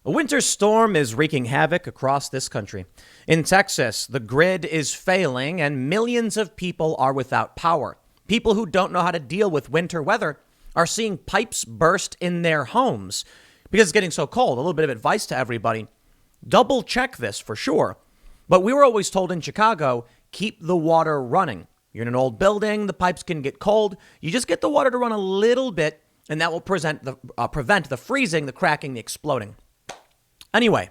A winter storm is wreaking havoc across this country. In Texas, the grid is failing and millions of people are without power. People who don't know how to deal with winter weather are seeing pipes burst in their homes because it's getting so cold. A little bit of advice to everybody. Double check this for sure. But we were always told in Chicago, keep the water running. You're in an old building, the pipes can get cold. You just get the water to run a little bit, and that will prevent the freezing, the cracking, the exploding. Anyway,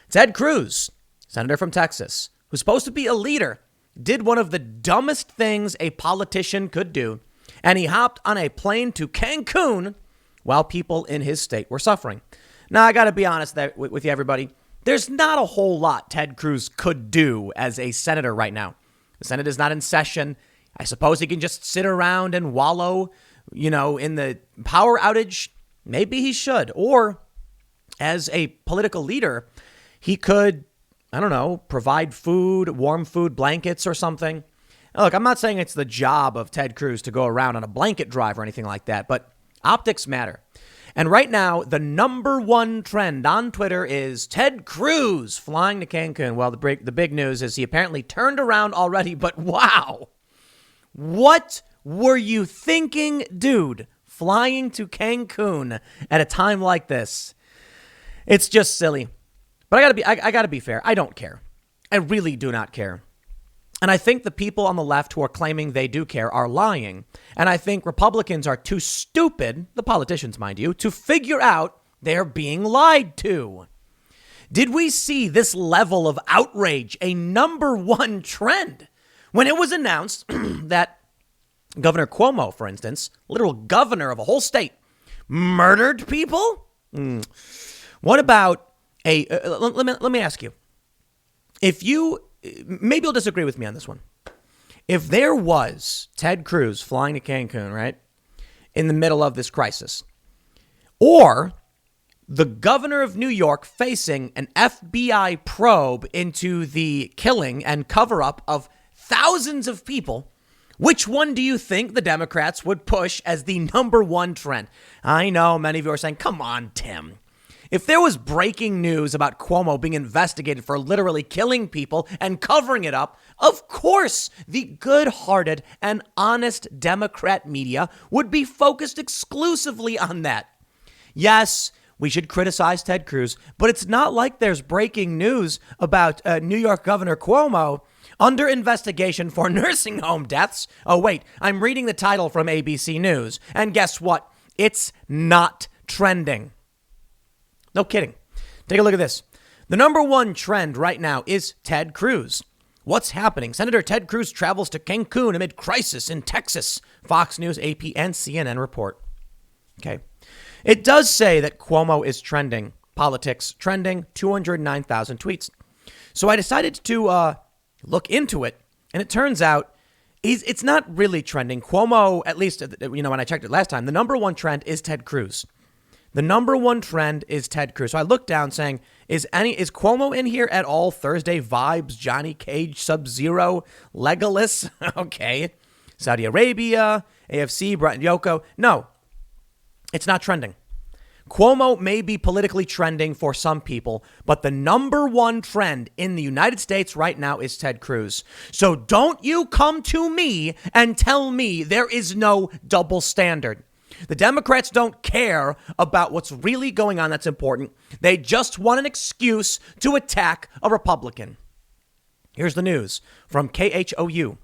Ted Cruz, senator from Texas, who's supposed to be a leader, did one of the dumbest things a politician could do, and he hopped on a plane to Cancun while people in his state were suffering. Now, I got to be honest with you, everybody. There's not a whole lot Ted Cruz could do as a senator right now. The Senate is not in session. I suppose he can just sit around and wallow, in the power outage. Maybe he should. Or as a political leader, he could, provide food, warm food, blankets or something. Now, look, I'm not saying it's the job of Ted Cruz to go around on a blanket drive or anything like that, but optics matter. And right now, the number one trend on Twitter is Ted Cruz flying to Cancun. Well, the big news is he apparently turned around already, but wow. What were you thinking, dude, flying to Cancun at a time like this? It's just silly. But I gotta be fair. I don't care. I really do not care. And I think the people on the left who are claiming they do care are lying. And I think Republicans are too stupid, the politicians, mind you, to figure out they're being lied to. Did we see this level of outrage, a number one trend, when it was announced that Governor Cuomo, for instance, literal governor of a whole state, murdered people? What about let me ask you, maybe you'll disagree with me on this one. If there was Ted Cruz flying to Cancun, right, in the middle of this crisis, or the governor of New York facing an FBI probe into the killing and cover up of thousands of people, which one do you think the Democrats would push as the number one trend? I know many of you are saying, come on, Tim. If there was breaking news about Cuomo being investigated for literally killing people and covering it up, of course, the good-hearted and honest Democrat media would be focused exclusively on that. Yes, we should criticize Ted Cruz, but it's not like there's breaking news about New York Governor Cuomo under investigation for nursing home deaths. Oh, wait, I'm reading the title from ABC News. And guess what? It's not trending. No kidding. Take a look at this. The number one trend right now is Ted Cruz. What's happening? Senator Ted Cruz travels to Cancun amid crisis in Texas. Fox News, AP, and CNN report. Okay. It does say that Cuomo is trending. Politics trending. 209,000 tweets. So I decided to look into it. And it turns out it's not really trending. Cuomo, at least, when I checked it last time, the number one trend is Ted Cruz. The number one trend is Ted Cruz. So I looked down saying, is Cuomo in here at all? Thursday vibes, Johnny Cage, Sub-Zero, Legolas. Okay. Saudi Arabia, AFC, Brett and Yoko. No, it's not trending. Cuomo may be politically trending for some people, but the number one trend in the United States right now is Ted Cruz. So don't you come to me and tell me there is no double standard. The Democrats don't care about what's really going on that's important. They just want an excuse to attack a Republican. Here's the news from KHOU.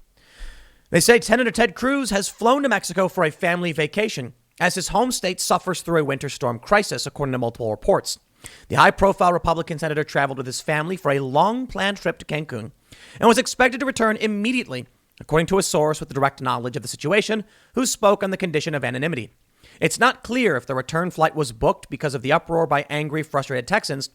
They say Senator Ted Cruz has flown to Mexico for a family vacation as his home state suffers through a winter storm crisis, according to multiple reports. The high-profile Republican senator traveled with his family for a long-planned trip to Cancun and was expected to return immediately, according to a source with direct knowledge of the situation, who spoke on the condition of anonymity. It's not clear if the return flight was booked because of the uproar by angry, frustrated Texans,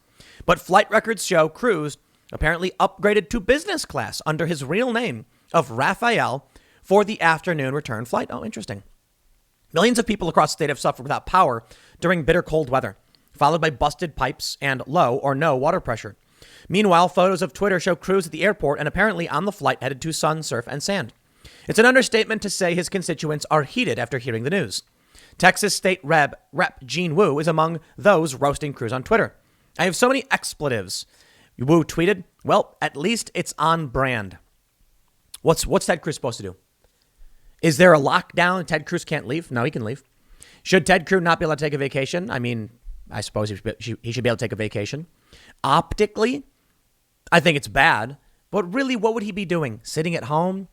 but flight records show Cruz apparently upgraded to business class under his real name of Raphael for the afternoon return flight. Oh, interesting. Millions of people across the state have suffered without power during bitter cold weather, followed by busted pipes and low or no water pressure. Meanwhile, photos of Twitter show Cruz at the airport and apparently on the flight headed to sun, surf, and sand. It's an understatement to say his constituents are heated after hearing the news. Texas State Rep Gene Wu is among those roasting Cruz on Twitter. I have so many expletives. Wu tweeted, well, at least it's on brand. What's Ted Cruz supposed to do? Is there a lockdown? Ted Cruz can't leave? No, he can leave. Should Ted Cruz not be allowed to take a vacation? I mean, I suppose he should be able to take a vacation. Optically, I think it's bad. But really, what would he be doing? Sitting at home?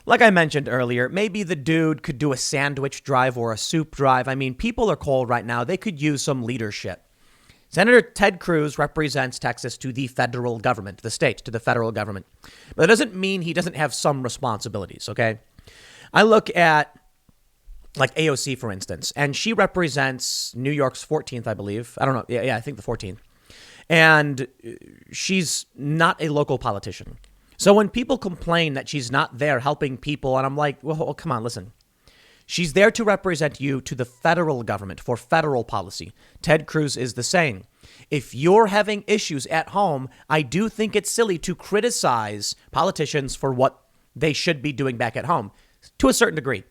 Like I mentioned earlier, maybe the dude could do a sandwich drive or a soup drive. I mean, people are cold right now. They could use some leadership. Senator Ted Cruz represents Texas to the federal government, the state to the federal government. But that doesn't mean he doesn't have some responsibilities, okay? I look at like AOC, for instance, and she represents New York's 14th, I believe. I don't know. Yeah, I think the 14th. And she's not a local politician. So when people complain that she's not there helping people, and I'm like, well, come on, listen. She's there to represent you to the federal government for federal policy. Ted Cruz is the same. If you're having issues at home, I do think it's silly to criticize politicians for what they should be doing back at home to a certain degree.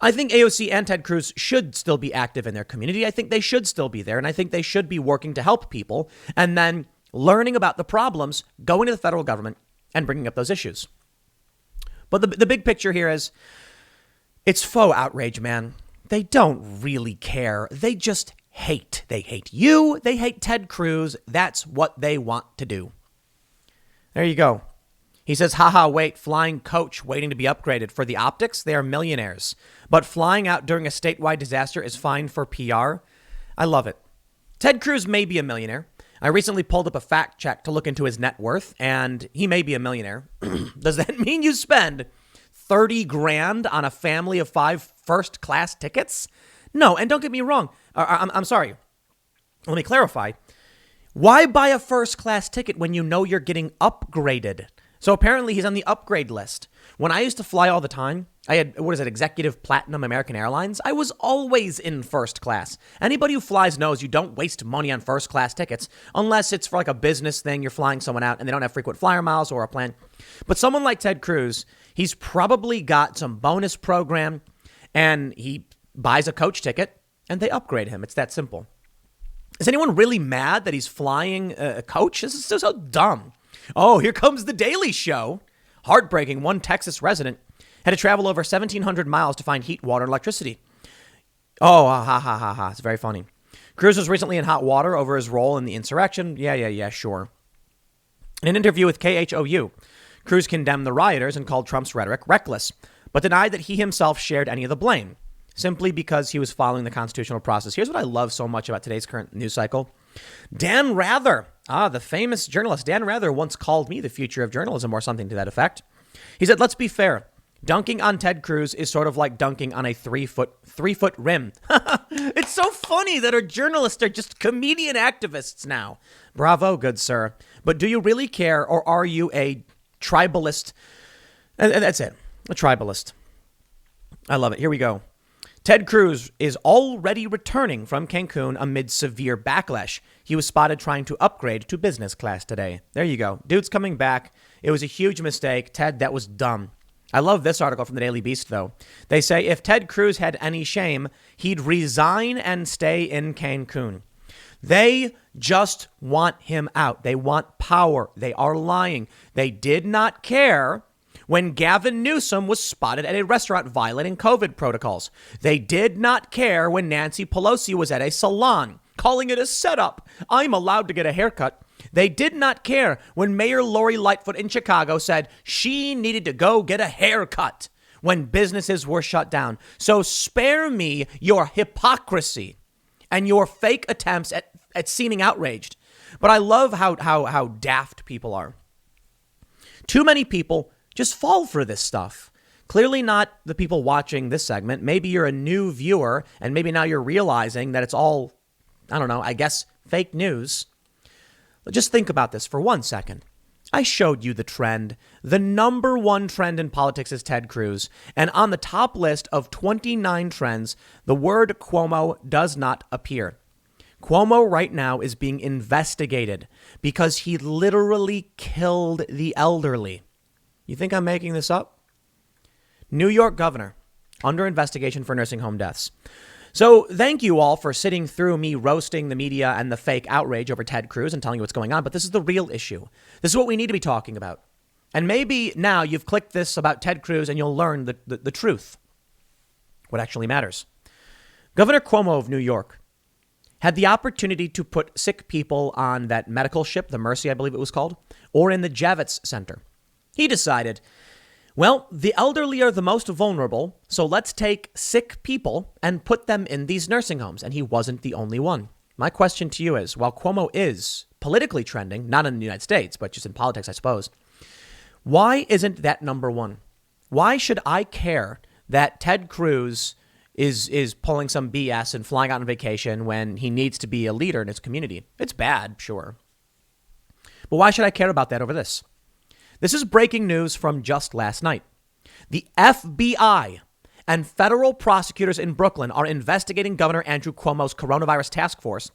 I think AOC and Ted Cruz should still be active in their community. I think they should still be there, and I think they should be working to help people and then learning about the problems, going to the federal government and bringing up those issues. But the big picture here is it's faux outrage, man. They don't really care. They just hate. They hate you. They hate Ted Cruz. That's what they want to do. There you go. He says, haha, wait, flying coach waiting to be upgraded. For the optics, they are millionaires. But flying out during a statewide disaster is fine for PR. I love it. Ted Cruz may be a millionaire. I recently pulled up a fact check to look into his net worth, and he may be a millionaire. Does that mean you spend 30 grand on a family of 5 first-class tickets? No, and don't get me wrong. I'm sorry. Let me clarify. Why buy a first-class ticket when you know you're getting upgraded? So apparently he's on the upgrade list. When I used to fly all the time, I had, executive platinum American Airlines. I was always in first class. Anybody who flies knows you don't waste money on first class tickets unless it's for like a business thing. You're flying someone out and they don't have frequent flyer miles or a plan. But someone like Ted Cruz, he's probably got some bonus program and he buys a coach ticket and they upgrade him. It's that simple. Is anyone really mad that he's flying a coach? This is so dumb. Oh, here comes the Daily Show. Heartbreaking. One Texas resident had to travel over 1,700 miles to find heat, water, and electricity. Oh, ha, ha, ha, ha. It's very funny. Cruz was recently in hot water over his role in the insurrection. Yeah, sure. In an interview with KHOU, Cruz condemned the rioters and called Trump's rhetoric reckless, but denied that he himself shared any of the blame, simply because he was following the constitutional process. Here's what I love so much about today's current news cycle. Dan Rather, the famous journalist Dan Rather once called me the future of journalism or something to that effect. He said, let's be fair. Dunking on Ted Cruz is sort of like dunking on a 3-foot rim. It's so funny that our journalists are just comedian activists now. Bravo, good sir. But do you really care, or are you a tribalist? And that's it. A tribalist. I love it. Here we go. Ted Cruz is already returning from Cancun amid severe backlash. He was spotted trying to upgrade to business class today. There you go. Dude's coming back. It was a huge mistake. Ted, that was dumb. I love this article from the Daily Beast, though. They say if Ted Cruz had any shame, he'd resign and stay in Cancun. They just want him out. They want power. They are lying. They did not care when Gavin Newsom was spotted at a restaurant violating COVID protocols. They did not care when Nancy Pelosi was at a salon, calling it a setup. I'm allowed to get a haircut. They did not care when Mayor Lori Lightfoot in Chicago said she needed to go get a haircut when businesses were shut down. So spare me your hypocrisy and your fake attempts at seeming outraged. But I love how daft people are. Too many people just fall for this stuff. Clearly not the people watching this segment. Maybe you're a new viewer and maybe now you're realizing that it's all, I don't know, I guess fake news. But just think about this for 1 second. I showed you the trend. The number one trend in politics is Ted Cruz. And on the top list of 29 trends, the word Cuomo does not appear. Cuomo right now is being investigated because he literally killed the elderly. You think I'm making this up? New York governor under investigation for nursing home deaths. So thank you all for sitting through me roasting the media and the fake outrage over Ted Cruz and telling you what's going on. But this is the real issue. This is what we need to be talking about. And maybe now you've clicked this about Ted Cruz and you'll learn the truth. What actually matters. Governor Cuomo of New York had the opportunity to put sick people on that medical ship, the Mercy, I believe it was called, or in the Javits Center. He decided, well, the elderly are the most vulnerable, so let's take sick people and put them in these nursing homes. And he wasn't the only one. My question to you is, while Cuomo is politically trending, not in the United States, but just in politics, I suppose, why isn't that number one? Why should I care that Ted Cruz is pulling some BS and flying out on vacation when he needs to be a leader in his community? It's bad, sure. But why should I care about that over this? This is breaking news from just last night. The FBI and federal prosecutors in Brooklyn are investigating Governor Andrew Cuomo's coronavirus task force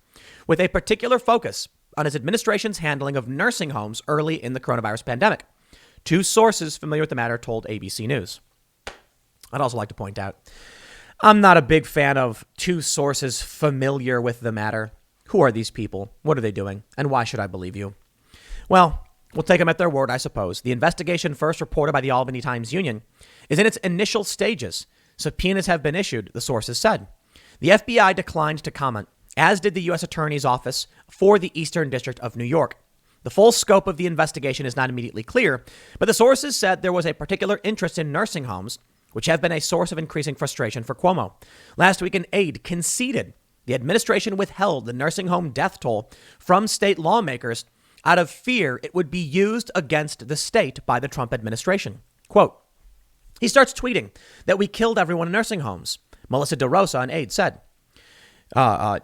with a particular focus on his administration's handling of nursing homes early in the coronavirus pandemic. Two sources familiar with the matter told ABC News. I'd also like to point out, I'm not a big fan of two sources familiar with the matter. Who are these people? What are they doing? And why should I believe you? Well, we'll take them at their word, I suppose. The investigation, first reported by the Albany Times-Union, is in its initial stages. Subpoenas have been issued, the sources said. The FBI declined to comment, as did the U.S. Attorney's Office for the Eastern District of New York. The full scope of the investigation is not immediately clear, but the sources said there was a particular interest in nursing homes, which have been a source of increasing frustration for Cuomo. Last week, an aide conceded the administration withheld the nursing home death toll from state lawmakers out of fear it would be used against the state by the Trump administration. Quote, he starts tweeting that we killed everyone in nursing homes. Melissa DeRosa, an aide, said.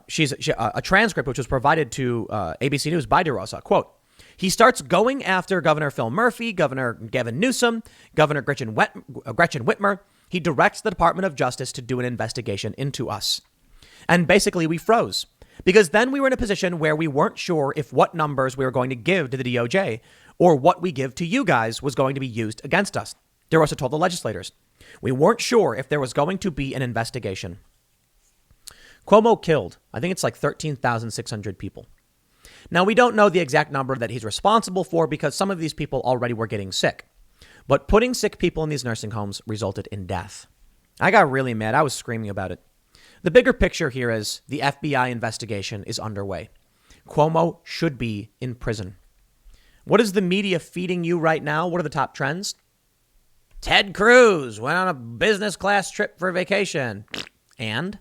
She's a transcript which was provided to ABC News by DeRosa. Quote, he starts going after Governor Phil Murphy, Governor Gavin Newsom, Governor Gretchen Whitmer. He directs the Department of Justice to do an investigation into us. And basically we froze because then we were in a position where we weren't sure if what numbers we were going to give to the DOJ or what we give to you guys was going to be used against us. DeRosa told the legislators. We weren't sure if there was going to be an investigation. Cuomo killed, I think it's like 13,600 people. Now, we don't know the exact number that he's responsible for because some of these people already were getting sick. But putting sick people in these nursing homes resulted in death. I got really mad. I was screaming about it. The bigger picture here is the FBI investigation is underway. Cuomo should be in prison. What is the media feeding you right now? What are the top trends? Ted Cruz went on a business class trip for vacation. And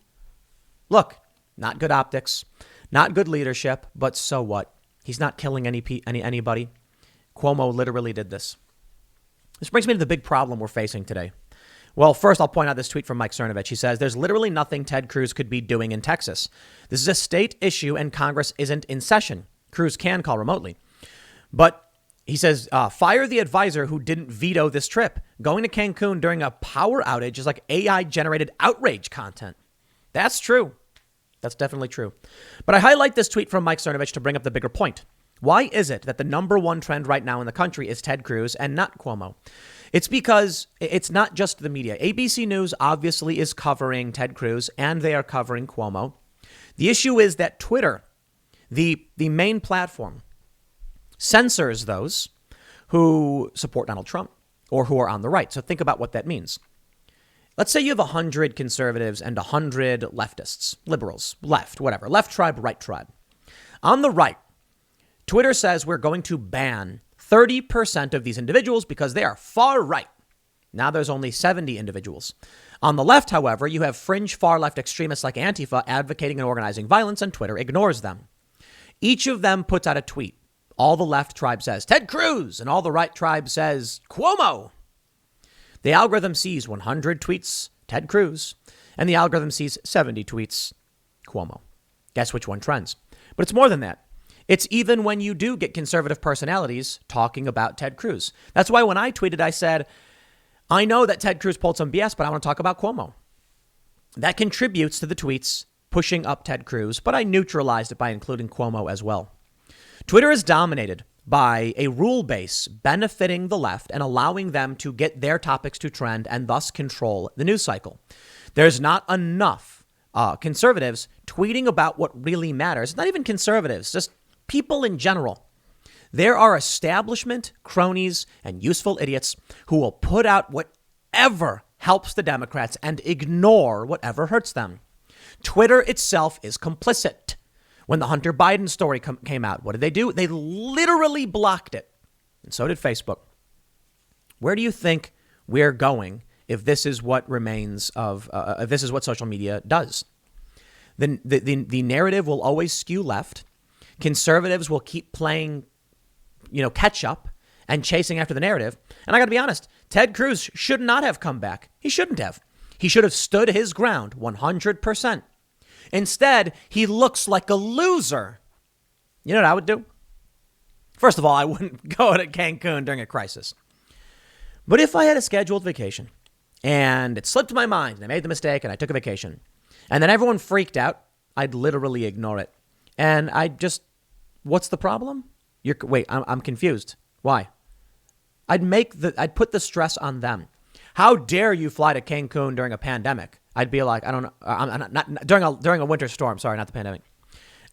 look, not good optics. Not good leadership, but so what? He's not killing anybody. Cuomo literally did this. This brings me to the big problem we're facing today. Well, first, I'll point out this tweet from Mike Cernovich. He says, there's literally nothing Ted Cruz could be doing in Texas. This is a state issue and Congress isn't in session. Cruz can call remotely. But he says, fire the advisor who didn't veto this trip. Going to Cancun during a power outage is like AI-generated outrage content. That's true. That's definitely true. But I highlight this tweet from Mike Cernovich to bring up the bigger point. Why is it that the number one trend right now in the country is Ted Cruz and not Cuomo? It's because it's not just the media. ABC News obviously is covering Ted Cruz and they are covering Cuomo. The issue is that Twitter, the main platform, censors those who support Donald Trump or who are on the right. So think about what that means. Let's say you have 100 conservatives and 100 leftists, liberals, left, whatever, left tribe, right tribe. On the right, Twitter says we're going to ban 30% of these individuals because they are far right. Now there's only 70 individuals. On the left, however, you have fringe far left extremists like Antifa advocating and organizing violence, and Twitter ignores them. Each of them puts out a tweet. All the left tribe says Ted Cruz, and all the right tribe says Cuomo. The algorithm sees 100 tweets, Ted Cruz, and the algorithm sees 70 tweets, Cuomo. Guess which one trends? But it's more than that. It's even when you do get conservative personalities talking about Ted Cruz. That's why when I tweeted, I said, I know that Ted Cruz pulled some BS, but I want to talk about Cuomo. That contributes to the tweets pushing up Ted Cruz, but I neutralized it by including Cuomo as well. Twitter is dominated by a rule base benefiting the left and allowing them to get their topics to trend and thus control the news cycle. There's not enough conservatives tweeting about what really matters. It's not even conservatives, just people in general. There are establishment cronies and useful idiots who will put out whatever helps the Democrats and ignore whatever hurts them. Twitter itself is complicit. When the Hunter Biden story came out, what did they do? They literally blocked it. And so did Facebook. Where do you think we're going if this is what remains of, if this is what social media does? The narrative will always skew left. Conservatives will keep playing, catch up and chasing after the narrative. And I got to be honest, Ted Cruz should not have come back. He shouldn't have. He should have stood his ground 100%. Instead, he looks like a loser. You know what I would do? First of all, I wouldn't go to Cancun during a crisis. But if I had a scheduled vacation and it slipped my mind and I made the mistake and I took a vacation and then everyone freaked out, I'd literally ignore it. And what's the problem? Wait, I'm confused. Why? I'd put the stress on them. How dare you fly to Cancun during a pandemic? I'd be like, I don't know. I'm not during a winter storm. Sorry, not the pandemic.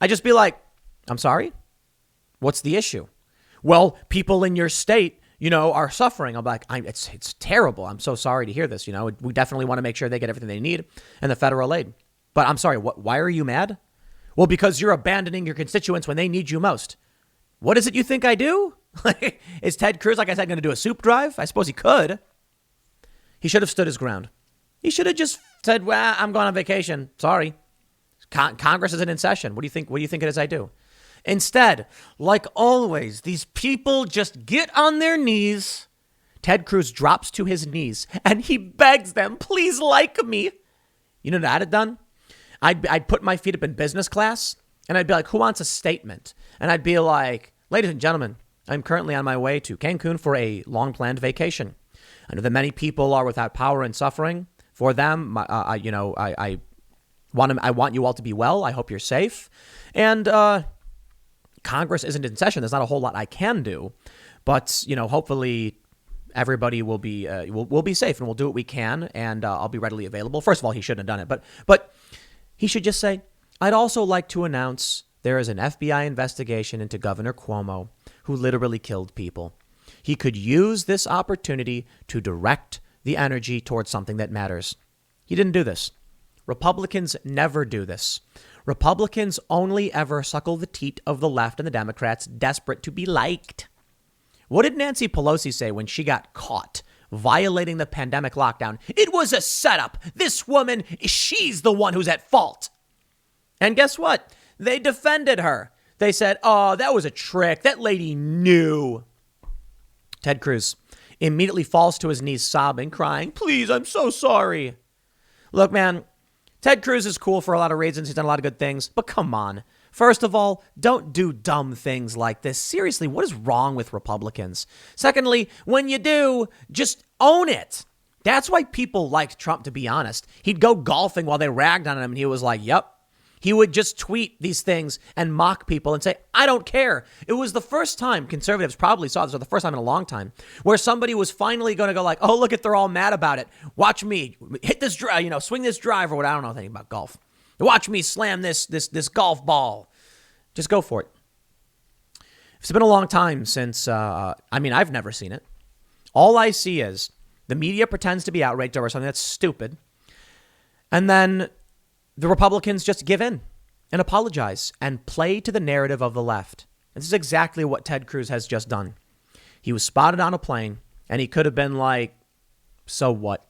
I'd just be like, I'm sorry. What's the issue? Well, people in your state, are suffering. I'm like, it's terrible. I'm so sorry to hear this. We definitely want to make sure they get everything they need and the federal aid. But I'm sorry. Why are you mad? Well, because you're abandoning your constituents when they need you most. What is it you think I do? Is Ted Cruz, like I said, going to do a soup drive? I suppose he could. He should have stood his ground. He should have just said, well, I'm going on vacation. Sorry. Congress isn't in session. What do you think it is I do? Instead, like always, these people just get on their knees. Ted Cruz drops to his knees and he begs them, please like me. You know what I'd have done? I'd put my feet up in business class and I'd be like, who wants a statement? And I'd be like, ladies and gentlemen, I'm currently on my way to Cancun for a long-planned vacation. I know that many people are without power and suffering. For them, I want you all to be well. I hope you're safe. And Congress isn't in session. There's not a whole lot I can do. But, hopefully everybody will be safe and we'll do what we can. And I'll be readily available. First of all, he shouldn't have done it. But he should just say, I'd also like to announce there is an FBI investigation into Governor Cuomo, who literally killed people. He could use this opportunity to direct the energy towards something that matters. He didn't do this. Republicans never do this. Republicans only ever suckle the teat of the left and the Democrats, desperate to be liked. What did Nancy Pelosi say when she got caught violating the pandemic lockdown? It was a setup. This woman, she's the one who's at fault. And guess what? They defended her. They said, oh, that was a trick. That lady knew. Ted Cruz immediately falls to his knees, sobbing, crying, please, I'm so sorry. Look, man, Ted Cruz is cool for a lot of reasons. He's done a lot of good things, but come on. First of all, don't do dumb things like this. Seriously, what is wrong with Republicans? Secondly, when you do, just own it. That's why people liked Trump, to be honest. He'd go golfing while they ragged on him, and he was like, yep. He would just tweet these things and mock people and say, I don't care. It was the first time, conservatives probably saw this for the first time in a long time, where somebody was finally going to go like, oh, look at, they're all mad about it. Watch me hit this drive, swing this drive or what. I don't know anything about golf. Watch me slam this golf ball. Just go for it. It's been a long time since, I've never seen it. All I see is the media pretends to be outraged over something that's stupid. And then the Republicans just give in and apologize and play to the narrative of the left. This is exactly what Ted Cruz has just done. He was spotted on a plane and he could have been like, so what?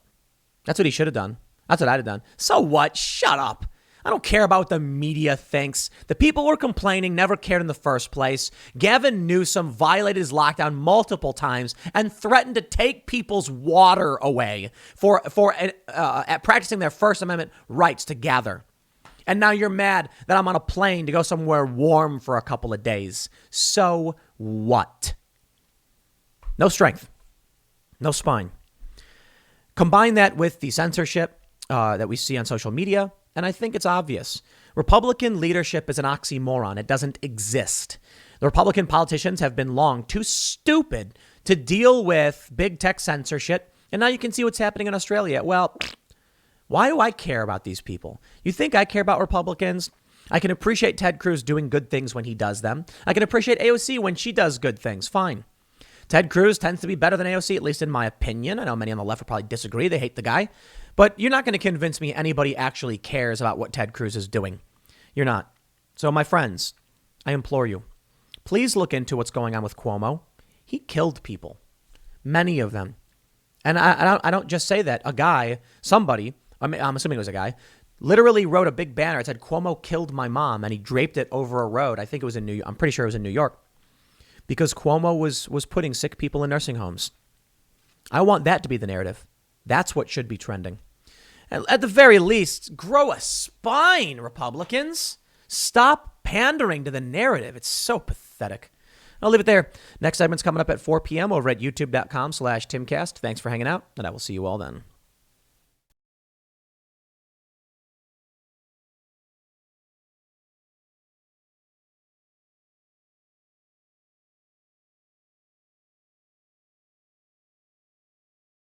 That's what he should have done. That's what I'd have done. So what? Shut up. I don't care about what the media thinks. The people who were complaining never cared in the first place. Gavin Newsom violated his lockdown multiple times and threatened to take people's water away for practicing their First Amendment rights to gather. And now you're mad that I'm on a plane to go somewhere warm for a couple of days. So what? No strength. No spine. Combine that with the censorship that we see on social media, and I think it's obvious. Republican leadership is an oxymoron. It doesn't exist. The Republican politicians have been long too stupid to deal with big tech censorship. And now you can see what's happening in Australia. Well, Why do I care about these people? You think I care about Republicans? I can appreciate Ted Cruz doing good things when he does them. I can appreciate AOC when she does good things. Fine. Ted Cruz tends to be better than AOC, at least in my opinion. I know many on the left will probably disagree. They hate the guy. But you're not going to convince me anybody actually cares about what Ted Cruz is doing. You're not. So, my friends, I implore you, please look into what's going on with Cuomo. He killed people, many of them. And I don't just say that. A guy, somebody, I'm assuming it was a guy, literally wrote a big banner. It said, Cuomo killed my mom, and he draped it over a road. I think it was in New York. I'm pretty sure it was in New York. Because Cuomo was putting sick people in nursing homes. I want that to be the narrative. That's what should be trending. At the very least, grow a spine, Republicans. Stop pandering to the narrative. It's so pathetic. I'll leave it there. Next segment's coming up at 4 p.m. over at youtube.com/Timcast. Thanks for hanging out, and I will see you all then.